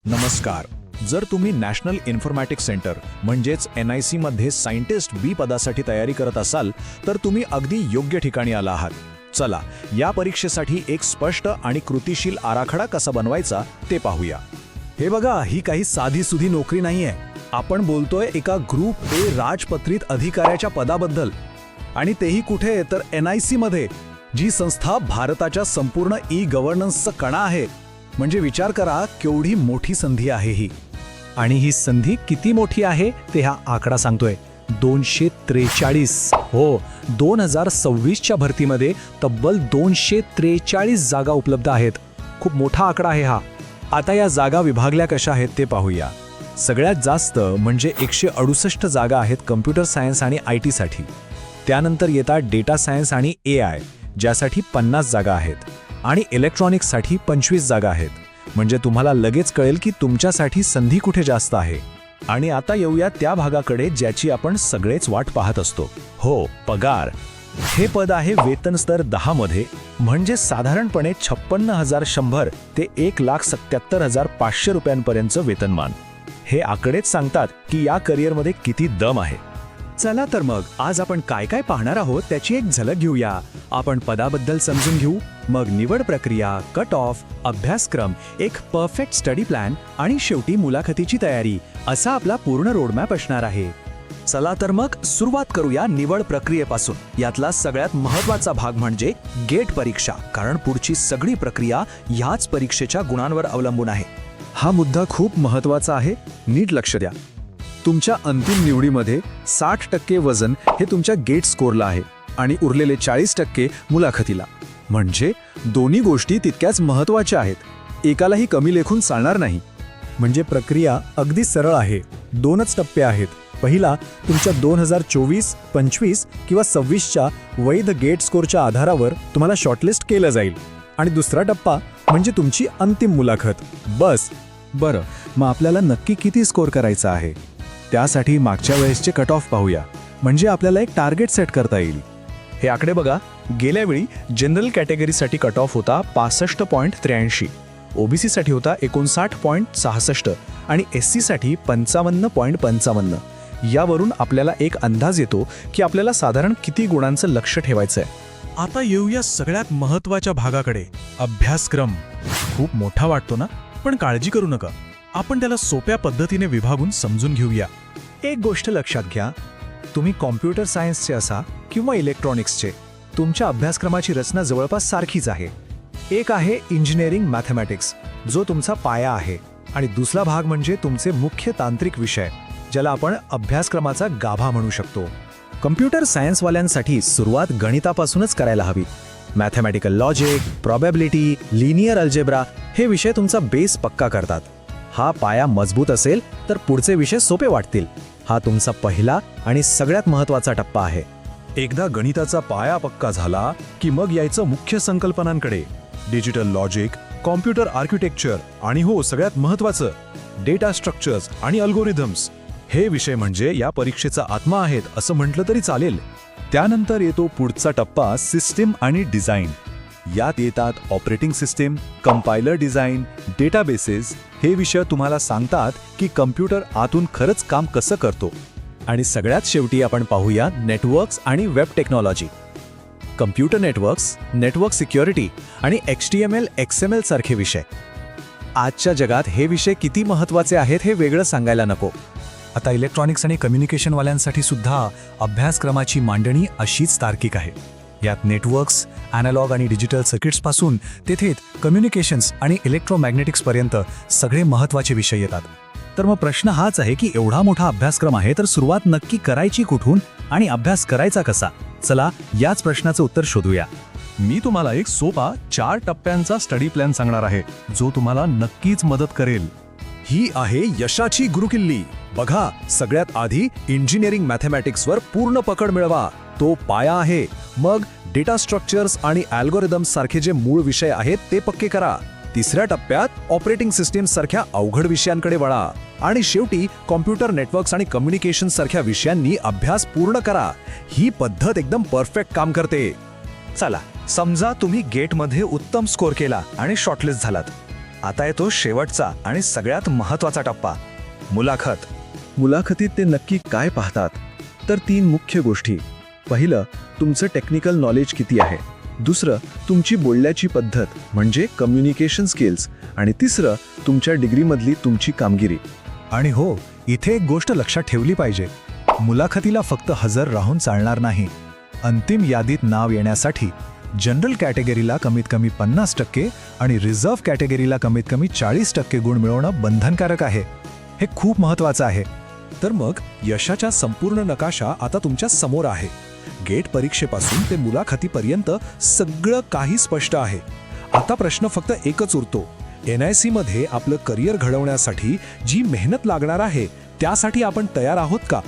नमस्कार. जर तुम्ही नॅशनल इन्फॉर्मॅटिक्स सेंटर म्हणजेच NIC मध्ये सायंटिस्ट बी पदासाठी तयारी करत असाल तर तुम्ही अगदी योग्य ठिकाणी आला आहात. चला या परीक्षेसाठी एक स्पष्ट आणि कृतीशील आराखडा कसा बनवायचा ते पाहूया. हे बघा, ही काही साधी-सुधी नोकरी नाहीये. आपण बोलतोय एका ग्रुप A राजपत्रित अधिकाऱ्याच्या पदाबद्दल, आणि तेही कुठे तर NIC मध्ये, जी संस्था भारताच्या संपूर्ण ई-गव्हर्नन्सचा कणा आहे. म्हणजे विचार करा केवढी मोठी संधी आहे ही. आणि ही संधी किती मोठी आहे ते हा आकडा सांगतोय. 243. हो, 2026च्या भरतीमध्ये तब्बल 243 जागा उपलब्ध आहेत. खूप मोठा आकडा आहे हा. आता या जागा विभागल्या कशा आहेत ते पाहूया. सगळ्यात जास्त म्हणजे 168 जागा आहेत कम्प्युटर सायन्स आणि IT साठी. त्यानंतर येतात डेटा सायन्स आणि AI, ज्यासाठी 50 जागा आहेत, आणि इलेक्ट्रॉनिक्ससाठी 25 जागा आहेत. म्हणजे तुम्हाला लगेच कळेल की तुमच्यासाठी संधी कुठे जास्त आहे. आणि आता येऊया त्या भागाकडे ज्याची आपण सगळेच वाट पाहत असतो. हो, पगार. हे पद आहे वेतन स्तर 10 मध्ये, म्हणजे साधारणपणे 56,100 ते 1,77,500 रुपयांपर्यंतचं वेतनमान. हे आकडेच सांगतात की या करिअरमध्ये किती दम आहे. चला तर मग आज आपण काय काय पाहणार आहोत त्याची एक झलक घेऊया. आपण पदाबद्दल समजून घेऊ, मग निवड प्रक्रिया, कट ऑफ, अभ्यासक्रम, एक परफेक्ट स्टडी प्लॅन आणि शेवटी मुलाखतीची तयारी, असा आपला पूर्ण रोडमॅप असणार आहे. चला तर मग सुरुवात करूया निवड प्रक्रियेपासून. यातला सगळ्यात महत्त्वाचा भाग म्हणजे गेट परीक्षा, कारण पुढची सगळी प्रक्रिया ह्याच परीक्षेच्या गुणांवर अवलंबून आहे. हा मुद्दा खूप महत्त्वाचा आहे, नीट लक्ष द्या. तुमच्या अंतिम निवडीमध्ये 60% वजन हे तुमच्या गेट स्कोरला आहे आणि उरलेले 40% मुलाखतीला. म्हणजे दोन्ही गोष्टी तितक्याच महत्त्वाच्या आहेत. एकालाही कमी लेखून चालणार नाही. म्हणजे प्रक्रिया अगदी सरळ आहे. 2च टप्पे आहेत. पहिला तुमच्या 2024, 25 किंवा 26च्या वैध गेट स्कोरच्या आधारावर तुम्हाला शॉर्टलिस्ट केलं जाईल. आणि दुसरा टप्पा म्हणजे तुमची अंतिम मुलाखत. बस. बरं, मग आपल्याला नक्की किती स्कोर करायचा आहे? त्यासाठी मागच्या वेळेसचे कट ऑफ पाहूया, म्हणजे आपल्याला एक टार्गेट सेट करता येईल. हे आकडे बघा. गेल्या वेळी जनरल कॅटेगरीसाठी कट ऑफ होता 65.83, OBC साठी होता 59.66 आणि SC साठी 55.55. यावरून आपल्याला एक अंदाज येतो की आपल्याला साधारण किती गुणांचं लक्ष ठेवायचं आहे. आता येऊया सगळ्यात महत्त्वाच्या भागाकडे, अभ्यासक्रम. खूप मोठा वाटतो ना, पण काळजी करू नका, आपण त्याला सोप्या पद्धतीने विभागून समजून घेऊया. एक गोष्ट लक्षात घ्या, तुम्ही कॉम्प्युटर सायन्सचे असा किंवा इलेक्ट्रॉनिक्सचे, तुमच्या अभ्यासक्रमाची रचना जवळपास सारखीच आहे. एक आहे इंजिनिअरिंग मॅथमॅटिक्स, जो तुमचा पाया आहे, आणि दुसरा भाग म्हणजे तुमचे मुख्य तांत्रिक विषय, ज्याला आपण अभ्यासक्रमाचा गाभा म्हणू शकतो. कम्प्युटर सायन्सवाल्यांसाठी सुरुवात गणितापासूनच करायला हवी. Mathematical logic, probability, linear algebra हे विषय तुमचा बेस पक्का करतात. हा पाया मजबूत असेल तर पुढचे विषय सोपे वाटतील. हा तुमचा पहिला आणि सगळ्यात महत्त्वाचा टप्पा आहे. एकदा गणिताचा पाया पक्का झाला की मग यायचं मुख्य संकल्पनांकडे. डिजिटल लॉजिक, कॉम्प्युटर आर्किटेक्चर आणि हो सगळ्यात महत्त्वाचं डेटा स्ट्रक्चर्स आणि अल्गोरिथम्स. हे विषय म्हणजे या परीक्षेचा आत्मा आहेत असं म्हटलं तरी चालेल. त्यानंतर येतो पुढचा टप्पा, सिस्टीम आणि डिझाईन. यात येतात operating system, compiler design, databases. हे विषय तुम्हाला सांगतात की कम्प्युटर आतून खरंच काम कसं करतो. आणि सगळ्यात शेवटी आपण पाहूया नेटवर्क्स आणि web technology. Computer networks, network security आणि HTML, XML सारखे विषय. आजच्या जगात हे विषय किती महत्त्वाचे आहेत हे वेगळं सांगायला नको. आता इलेक्ट्रॉनिक्स आणि कम्युनिकेशनवाल्यांसाठी सुद्धा अभ्यासक्रमाची मांडणी अशीच तार्किक आहे. यात नेटवर्क्स, ॲनालॉग आणि डिजिटल सर्किट्सपासून तेथे कम्युनिकेशन्स आणि इलेक्ट्रोमॅग्नेटिक्सपर्यंत सगळे महत्त्वाचे विषय येतात. तर मग प्रश्न हाच आहे की एवढा मोठा अभ्यासक्रम आहे, तर सुरुवात नक्की करायची कुठून आणि अभ्यास करायचा कसा? चला याच प्रश्नाचं उत्तर शोधूया. मी तुम्हाला एक सोपा 4 टप्प्यांचा स्टडी प्लॅन सांगणार आहे, जो तुम्हाला नक्कीच मदत करेल. ही आहे यशाची गुरुकिल्ली. बघा, सगळ्यात आधी इंजिनिअरिंग मॅथमॅटिक्सवर पूर्ण पकड मिळवा, तो पाया आहे. मग डेटा स्ट्रक्चर्स आणि अल्गोरिथम्स सारखे जे मूळ विषय आहेत ते पक्के करा. तिसऱ्या टप्प्यात ऑपरेटिंग सिस्टीम सारख्या अवघड विषयांकडे वळा. आणि शेवटी कॉम्प्युटर नेटवर्क्स आणि कम्युनिकेशन सारख्या विषयांनी अभ्यास पूर्ण करा. ही पद्धत एकदम परफेक्ट काम करते. चला, समजा तुम्ही गेटमध्ये उत्तम स्कोर केला आणि शॉर्टलिस्ट झालात. आता येतो शेवटचा आणि सगळ्यात महत्त्वाचा टप्पा, मुलाखत. मुलाखतीत ते नक्की काय पाहतात? तर 3 मुख्य गोष्टी. पहिलं, तुमचं टेक्निकल नॉलेज किती आहे. दुसरं, तुमची बोलण्याची पद्धत म्हणजे कम्युनिकेशन स्किल्स. आणि तिसरं, तुमच्या डिग्रीमधली तुमची कामगिरी. आणि हो, इथे एक गोष्ट लक्षात ठेवली पाहिजे. मुलाखतीला फक्त हजर राहून चालणार नाही. अंतिम यादीत नाव येण्यासाठी जनरल कॅटेगरीला कमीत कमी 50% आणि रिझर्व्ह कॅटेगरीला कमीत कमी 40% गुण मिळवणं बंधनकारक आहे. हे खूप महत्त्वाचं आहे. तर मग यशाचा संपूर्ण नकाशा आता तुमच्या समोर आहे. गेट परीक्षेपासून ते मुलाखतीपर्यंत सगळं काही स्पष्ट आहे. आता प्रश्न फक्त एकच उरतो. NIC मध्ये आपलं करिअर घडवण्यासाठी जी मेहनत लागणार आहे त्यासाठी आपण तयार आहोत का?